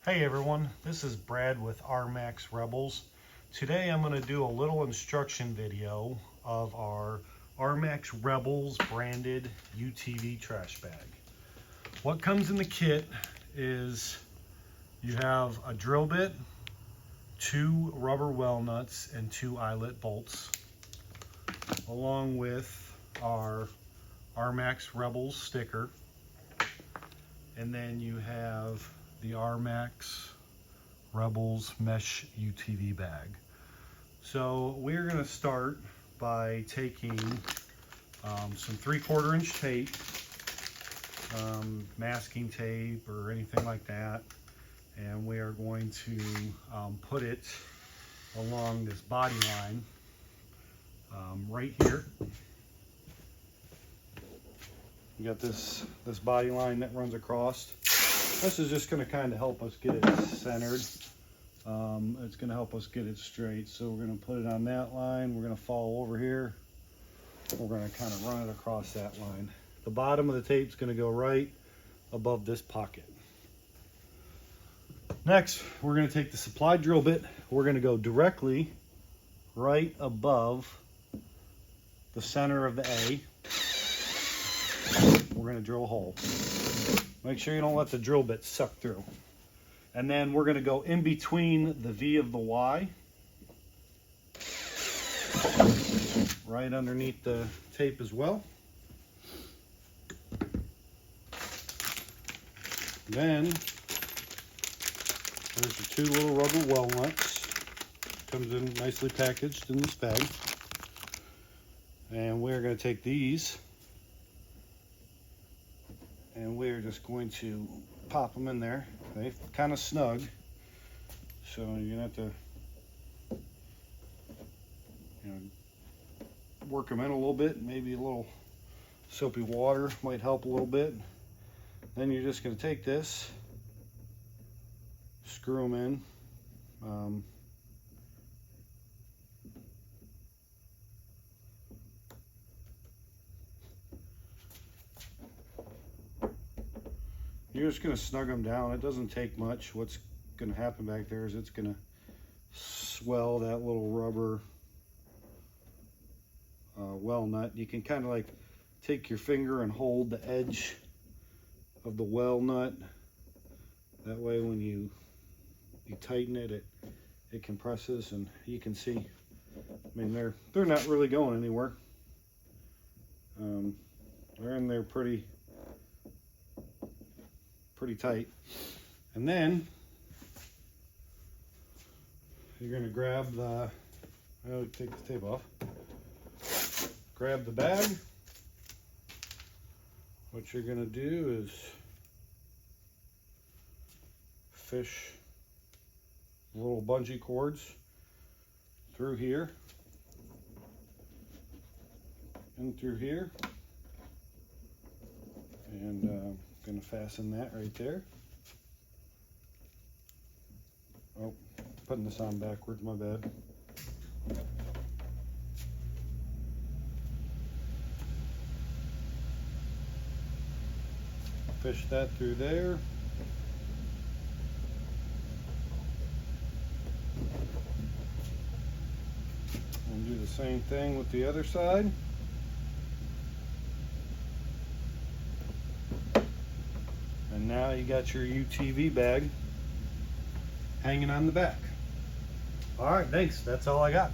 Hey everyone, this is Brad with RMAX Rebels. Today I'm going to do a little instruction video of our RMAX Rebels branded UTV trash bag. What comes in the kit is you have a drill bit, 2 rubber well nuts, and 2 eyelet bolts, along with our RMAX Rebels sticker. And then you have the RMAX Rebels mesh UTV bag. So we're going to start by taking some 3/4 inch tape, masking tape or anything like that, and we are going to put it along this body line right here. You got this body line that runs across. This is just going to kind of help us get it centered. It's going to help us get it straight. So we're going to put it on that line. We're going to follow over here. We're going to kind of run it across that line. The bottom of the tape is going to go right above this pocket. Next, we're going to take the supply drill bit. We're going to go directly right above the center of the A. We're going to drill a hole. Make sure you don't let the drill bit suck through. And then we're going to go in between the V of the Y, right underneath the tape as well. Then there's the 2 little rubber well nuts. Comes in nicely packaged in this bag. And we're going to take these and we're just going to pop them in there. They're kind of snug, so you're gonna have to work them in a little bit. Maybe a little soapy water might help a little bit. Then you're just gonna take this, screw them in. You're just going to snug them down. It doesn't take much. What's going to happen back there is it's going to swell that little rubber well nut. You can kind of like take your finger and hold the edge of the well nut. That way when you tighten it, it compresses, and you can see, I mean, they're not really going anywhere. They're in there pretty tight. And then you're going to grab the, I'll take the tape off, grab the bag. What you're going to do is fish little bungee cords through here and through here, and going to fasten that right there. Oh, putting this on backwards, my bad. Fish that through there. And do the same thing with the other side. And now you got your UTV bag hanging on the back. All right, thanks. That's all I got.